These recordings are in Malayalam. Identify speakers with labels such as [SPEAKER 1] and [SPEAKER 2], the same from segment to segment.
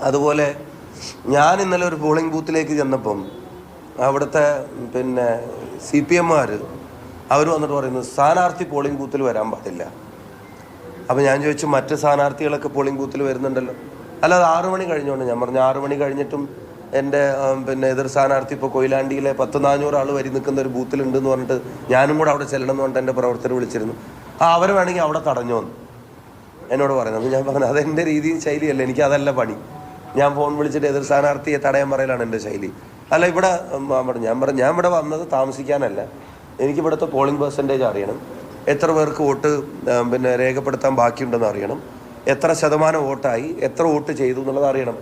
[SPEAKER 1] അതുപോലെ ഞാൻ ഇന്നലെ ഒരു പോളിംഗ് ബൂത്തിലേക്ക് ചെന്നപ്പം അവിടുത്തെ പിന്നെ CPM-മാർ അവർ വന്നിട്ട് പറയുന്നത് സ്ഥാനാർത്ഥി പോളിംഗ് ബൂത്തിൽ വരാൻ പാടില്ല. അപ്പോൾ ഞാൻ ചോദിച്ചു, മറ്റ് സ്ഥാനാർത്ഥികളൊക്കെ പോളിംഗ് ബൂത്തിൽ വരുന്നുണ്ടല്ലോ? അല്ലാതെ 6 മണി കഴിഞ്ഞുകൊണ്ട് ഞാൻ പറഞ്ഞു 6 മണി കഴിഞ്ഞിട്ടും എൻ്റെ പിന്നെ എതിർ സ്ഥാനാർത്ഥി ഇപ്പോൾ കൊയിലാണ്ടിയിലെ 100-400 ആൾ വരി നിൽക്കുന്ന ഒരു ബൂത്തിലുണ്ടെന്ന് പറഞ്ഞിട്ട് ഞാനും കൂടെ അവിടെ ചെല്ലണം എന്ന് പറഞ്ഞിട്ട് എൻ്റെ പ്രവർത്തകർ വിളിച്ചിരുന്നു. അവർ വേണമെങ്കിൽ അവിടെ തടഞ്ഞോ എന്ന് എന്നോട് പറയുന്നത്. ഞാൻ പറഞ്ഞു അതെൻ്റെ രീതിയും ശൈലിയല്ല, എനിക്ക് അതല്ല പണി. ഞാൻ ഫോൺ വിളിച്ചിട്ട് എതിർ സ്ഥാനാർത്ഥിയെ തടയാൻ പറയലാണ് എൻ്റെ ശൈലി. അല്ല ഇവിടെ ഞാൻ ഇവിടെ വന്നത് താമസിക്കാനല്ല, എനിക്കിവിടുത്തെ പോളിംഗ് പെർസെൻറ്റേജ് അറിയണം, എത്ര പേർക്ക് വോട്ട് പിന്നെ രേഖപ്പെടുത്താൻ ബാക്കിയുണ്ടെന്ന് അറിയണം, എത്ര ശതമാനം വോട്ടായി, എത്ര വോട്ട് ചെയ്തു എന്നുള്ളത് അറിയണം.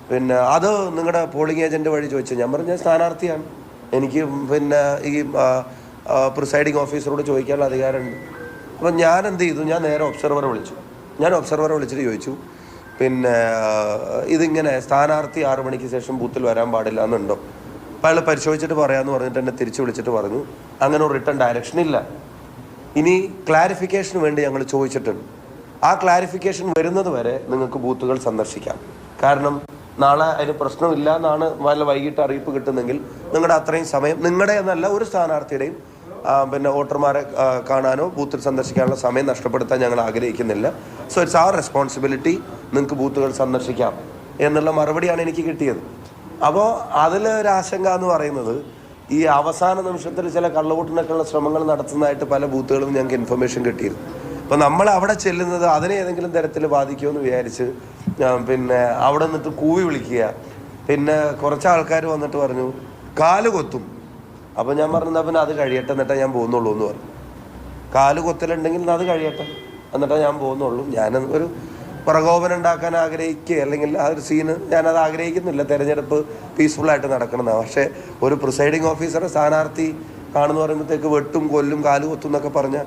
[SPEAKER 1] പിന്നെ അത് നിങ്ങളുടെ പോളിംഗ് ഏജൻറ്റ് വഴി ചോദിച്ചു. ഞാൻ പറഞ്ഞു ഞാൻ സ്ഥാനാർത്ഥിയാണ്, എനിക്ക് പിന്നെ ഈ പ്രിസൈഡിങ് ഓഫീസറോട് ചോദിക്കാനുള്ള അധികാരമുണ്ട്. അപ്പം ഞാൻ എന്ത് ചെയ്തു, ഞാൻ നേരെ ഒബ്സർവറെ വിളിച്ചു. ഞാൻ ഒബ്സർവറെ വിളിച്ചിട്ട് ചോദിച്ചു, പിന്നെ ഇതിങ്ങനെ സ്ഥാനാർത്ഥി 6 മണിക്ക് ശേഷം ബൂത്തിൽ വരാൻ പാടില്ല എന്നുണ്ടോ? അപ്പോൾ അയാൾ പരിശോധിച്ചിട്ട് പറയാമെന്ന് പറഞ്ഞിട്ട് എന്നെ തിരിച്ച് വിളിച്ചിട്ട് പറഞ്ഞു അങ്ങനെ ഒരു റിട്ടേൺ ഡയറക്ഷൻ ഇല്ല. ഇനി ക്ലാരിഫിക്കേഷന് വേണ്ടി ഞങ്ങൾ ചോദിച്ചിട്ടുണ്ട്. ആ ക്ലാരിഫിക്കേഷൻ വരുന്നത് വരെ നിങ്ങൾക്ക് ബൂത്തുകൾ സന്ദർശിക്കാം. കാരണം നാളെ അതിന് പ്രശ്നമില്ല എന്നാണ് വൈകിട്ട് അറിയിപ്പ് കിട്ടുന്നെങ്കിൽ നിങ്ങളുടെ അത്രയും സമയം നിങ്ങളുടെ എന്നല്ല ഒരു സ്ഥാനാർത്ഥിയുടെയും പിന്നെ വോട്ടർമാരെ കാണാനോ ബൂത്തിൽ സന്ദർശിക്കാനുള്ള സമയം നഷ്ടപ്പെടുത്താൻ ഞങ്ങൾ ആഗ്രഹിക്കുന്നില്ല. സോ ഇറ്റ്സ് അവർ റെസ്പോൺസിബിലിറ്റി, നിങ്ങൾക്ക് ബൂത്തുകൾ സന്ദർശിക്കാം എന്നുള്ള മറുപടിയാണ് എനിക്ക് കിട്ടിയത്. അപ്പോൾ അതിലൊരാശങ്ക എന്ന് പറയുന്നത് ഈ അവസാന നിമിഷത്തിൽ ചില കള്ളവോട്ടിനൊക്കെയുള്ള ശ്രമങ്ങൾ നടത്തുന്നതായിട്ട് പല ബൂത്തുകളും ഞങ്ങൾക്ക് ഇൻഫർമേഷൻ കിട്ടിയിരുന്നു. അപ്പോൾ നമ്മൾ അവിടെ ചെല്ലുന്നത് അതിനെ ഏതെങ്കിലും തരത്തിൽ ബാധിക്കുമെന്ന് വിചാരിച്ച് പിന്നെ അവിടെ നിന്നിട്ട് കൂവി വിളിക്കുക. പിന്നെ കുറച്ച് ആൾക്കാർ വന്നിട്ട് പറഞ്ഞു കാല് കൊത്തും. അപ്പോൾ ഞാൻ പറഞ്ഞാൽ പിന്നെ അത് കഴിയട്ടെ എന്നിട്ടേ ഞാൻ പോകുന്നുള്ളൂ എന്ന് പറഞ്ഞു. കാല് കൊത്തലുണ്ടെങ്കിൽ അത് കഴിയട്ടെ എന്നിട്ടേ ഞാൻ പോകുന്നുള്ളൂ. ഞാൻ ഒരു പ്രകോപനം ഉണ്ടാക്കാൻ ആഗ്രഹിക്കുക അല്ലെങ്കിൽ ആ ഒരു സീന് ഞാനത് ആഗ്രഹിക്കുന്നില്ല. തെരഞ്ഞെടുപ്പ് പീസ്ഫുള്ളായിട്ട് നടക്കണമെന്നാണ്. പക്ഷേ ഒരു പ്രിസൈഡിങ് ഓഫീസറെ സ്ഥാനാർത്ഥി കാണുന്ന പറയുമ്പോഴത്തേക്ക് വെട്ടും കൊല്ലും കാല് കൊത്തും എന്നൊക്കെ പറഞ്ഞാൽ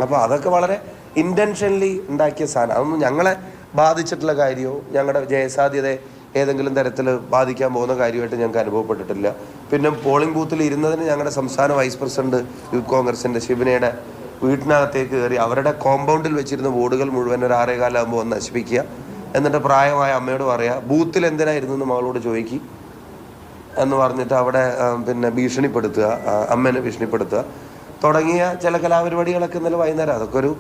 [SPEAKER 1] അപ്പോൾ അതൊക്കെ വളരെ ഇൻറ്റൻഷനലി ഉണ്ടാക്കിയ സാധനം. അതൊന്നും ഞങ്ങളെ ബാധിച്ചിട്ടുള്ള കാര്യമോ ഞങ്ങളുടെ ജയസാധ്യതയെ ഏതെങ്കിലും തരത്തിൽ ബാധിക്കാൻ പോകുന്ന കാര്യമായിട്ട് ഞങ്ങൾക്ക് അനുഭവപ്പെട്ടിട്ടില്ല. പിന്നെ പോളിംഗ് ബൂത്തിൽ ഇരുന്നതിന് ഞങ്ങളുടെ സംസ്ഥാന വൈസ് പ്രസിഡന്റ് യൂത്ത് കോൺഗ്രസിൻ്റെ ശിവനയുടെ വീട്ടിനകത്തേക്ക് കയറി അവരുടെ കോമ്പൗണ്ടിൽ വെച്ചിരുന്ന ബോർഡുകൾ മുഴുവൻ ഒരു 6:15 ആകുമ്പോൾ ഒന്ന് നശിപ്പിക്കുക. എന്നിട്ട് പ്രായമായ അമ്മയോട് പറയുക ബൂത്തിൽ എന്തിനായിരുന്നു എന്ന് മകളോട് ചോദിക്കുക എന്ന് പറഞ്ഞിട്ട് അവിടെ പിന്നെ ഭീഷണിപ്പെടുത്തുക, അമ്മേനെ ഭീഷണിപ്പെടുത്തുക തുടങ്ങിയ ചില കലാപരിപാടികളൊക്കെ ഇന്നലെ വൈകുന്നേരം. അതൊക്കെ ഒരു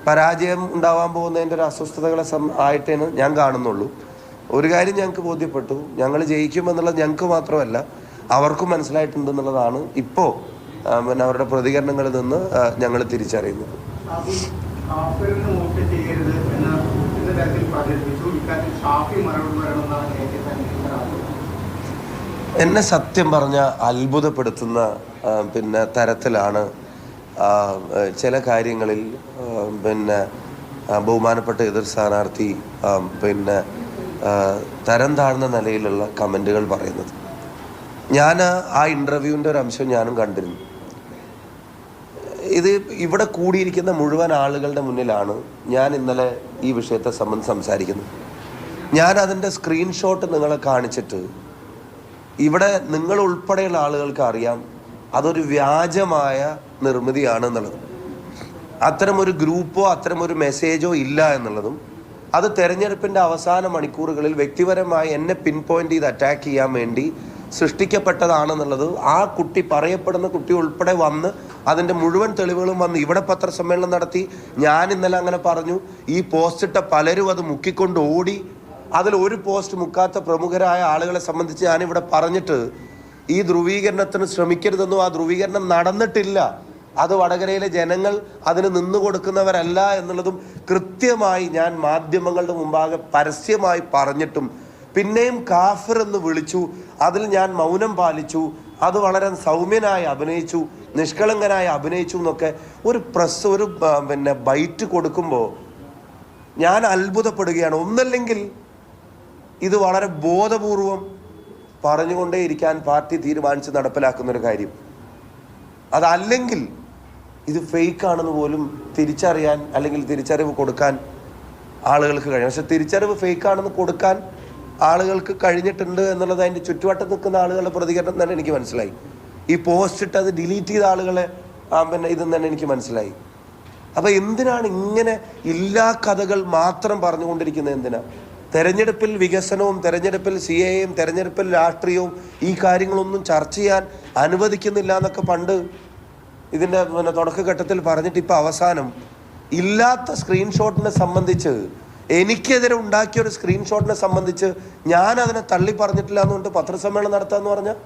[SPEAKER 1] പരാജയം ഉണ്ടാവാൻ പോകുന്നതിൻ്റെ ഒരു അസ്വസ്ഥതകളെ ആയിട്ടേന്ന് ഞാൻ കാണുന്നുള്ളൂ. ഒരു കാര്യം ഞങ്ങൾക്ക് ബോധ്യപ്പെട്ടു, ഞങ്ങൾ ജയിക്കുമെന്നുള്ളത് ഞങ്ങൾക്ക് മാത്രമല്ല അവർക്കും മനസ്സിലായിട്ടുണ്ടെന്നുള്ളതാണ് ഇപ്പോൾ പിന്നെ അവരുടെ പ്രതികരണങ്ങളിൽ നിന്ന് ഞങ്ങൾ തിരിച്ചറിയുന്നത്. എന്നെ സത്യം പറഞ്ഞ അത്ഭുതപ്പെടുത്തുന്ന പിന്നെ തരത്തിലാണ് ചില കാര്യങ്ങളിൽ പിന്നെ ബഹുമാനപ്പെട്ട എതിർ സ്ഥാനാർത്ഥി പിന്നെ തരം താഴ്ന്ന നിലയിലുള്ള കമൻറ്റുകൾ പറയുന്നത്. ഞാൻ ആ ഇൻ്റർവ്യൂവിൻ്റെ ഒരു അംശം ഞാനും കണ്ടിരുന്നു. ഇത് ഇവിടെ കൂടിയിരിക്കുന്ന മുഴുവൻ ആളുകളുടെ മുന്നിലാണ് ഞാൻ ഇന്നലെ ഈ വിഷയത്തെ സംബന്ധിച്ച് സംസാരിക്കുന്നത്. ഞാൻ അതിൻ്റെ സ്ക്രീൻഷോട്ട് നിങ്ങളെ കാണിച്ചിട്ട് ഇവിടെ നിങ്ങൾ ഉൾപ്പെടെയുള്ള ആളുകൾക്ക് അറിയാം അതൊരു വ്യാജമായ നിർമ്മിതിയാണ് എന്നുള്ളത്. അത്തരമൊരു ഗ്രൂപ്പോ അത്തരമൊരു മെസ്സേജോ ഇല്ല എന്നുള്ളതും അത് തെരഞ്ഞെടുപ്പിൻ്റെ അവസാന മണിക്കൂറുകളിൽ വ്യക്തിപരമായി എന്നെ പിൻ പോയിന്റ് ചെയ്ത് അറ്റാക്ക് ചെയ്യാൻ വേണ്ടി സൃഷ്ടിക്കപ്പെട്ടതാണെന്നുള്ളത് ആ കുട്ടി പറയപ്പെടുന്ന കുട്ടി ഉൾപ്പെടെ വന്ന് അതിൻ്റെ മുഴുവൻ തെളിവുകളും വന്ന് ഇവിടെ പത്രസമ്മേളനം നടത്തി. ഞാൻ ഇന്നലെ അങ്ങനെ പറഞ്ഞു. ഈ പോസ്റ്റിട്ട പലരും അത് മുക്കിക്കൊണ്ട് ഓടി. അതിൽ ഒരു പോസ്റ്റ് മുക്കാത്ത പ്രമുഖരായ ആളുകളെ സംബന്ധിച്ച് ഞാനിവിടെ പറഞ്ഞിട്ട് ഈ ധ്രുവീകരണത്തിന് ശ്രമിക്കരുതെന്നും ആ ധ്രുവീകരണം നടന്നിട്ടില്ല, അത് വടകരയിലെ ജനങ്ങൾ അതിന് നിന്നു കൊടുക്കുന്നവരല്ല എന്നുള്ളതും കൃത്യമായി ഞാൻ മാധ്യമങ്ങളുടെ മുമ്പാകെ പരസ്യമായി പറഞ്ഞിട്ടും പിന്നെയും കാഫിർ എന്ന് വിളിച്ചു. അതിൽ ഞാൻ മൗനം പാലിച്ചു. അത് വളരെ സൗമ്യനായി അഭിനയിച്ചു, നിഷ്കളങ്കനായി അഭിനയിച്ചു എന്നൊക്കെ ഒരു പ്രസ് ഒരു പിന്നെ ബൈറ്റ് കൊടുക്കുമ്പോൾ ഞാൻ അത്ഭുതപ്പെടുകയാണ്. ഒന്നല്ലെങ്കിൽ ഇത് വളരെ ബോധപൂർവം പറഞ്ഞുകൊണ്ടേയിരിക്കാൻ പാർട്ടി തീരുമാനിച്ച് നടപ്പിലാക്കുന്നൊരു കാര്യം, അതല്ലെങ്കിൽ ഇത് ഫേക്കാണെന്ന് പോലും തിരിച്ചറിയാൻ അല്ലെങ്കിൽ തിരിച്ചറിവ് കൊടുക്കാൻ ആളുകൾക്ക് കഴിയും. പക്ഷെ തിരിച്ചറിവ് ഫേക്കാണെന്ന് കൊടുക്കാൻ ആളുകൾക്ക് കഴിഞ്ഞിട്ടുണ്ട് എന്നുള്ളത് അതിൻ്റെ ചുറ്റുവട്ടത്ത് നിൽക്കുന്ന ആളുകളുടെ പ്രതികരണം തന്നെ എനിക്ക് മനസ്സിലായി. ഈ പോസ്റ്റ് ഇട്ട് അത് ഡിലീറ്റ് ചെയ്ത ആളുകളെ പിന്നെ ഇതെന്ന് തന്നെ എനിക്ക് മനസ്സിലായി. അപ്പോൾ എന്തിനാണ് ഇങ്ങനെ ഇല്ലാ കഥകൾ മാത്രം പറഞ്ഞുകൊണ്ടിരിക്കുന്നത്? എന്തിനാ തെരഞ്ഞെടുപ്പിൽ വികസനവും തെരഞ്ഞെടുപ്പിൽ CAA-യും തെരഞ്ഞെടുപ്പിൽ രാഷ്ട്രീയവും ഈ കാര്യങ്ങളൊന്നും ചർച്ച ചെയ്യാൻ അനുവദിക്കുന്നില്ല എന്നൊക്കെ പണ്ട് ഇതിൻ്റെ തുടക്കഘട്ടത്തിൽ പറഞ്ഞിട്ട് ഇപ്പോൾ അവസാനം ഇല്ലാത്ത സ്ക്രീൻഷോട്ടിനെ സംബന്ധിച്ച് എനിക്കെതിരെ ഉണ്ടാക്കിയ ഒരു സ്ക്രീൻഷോട്ടിനെ സംബന്ധിച്ച് ഞാൻ അതിനെ തള്ളി പറഞ്ഞിട്ടില്ല എന്നുകൊണ്ട് പത്രസമ്മേളനം നടത്താമെന്ന് പറഞ്ഞാൽ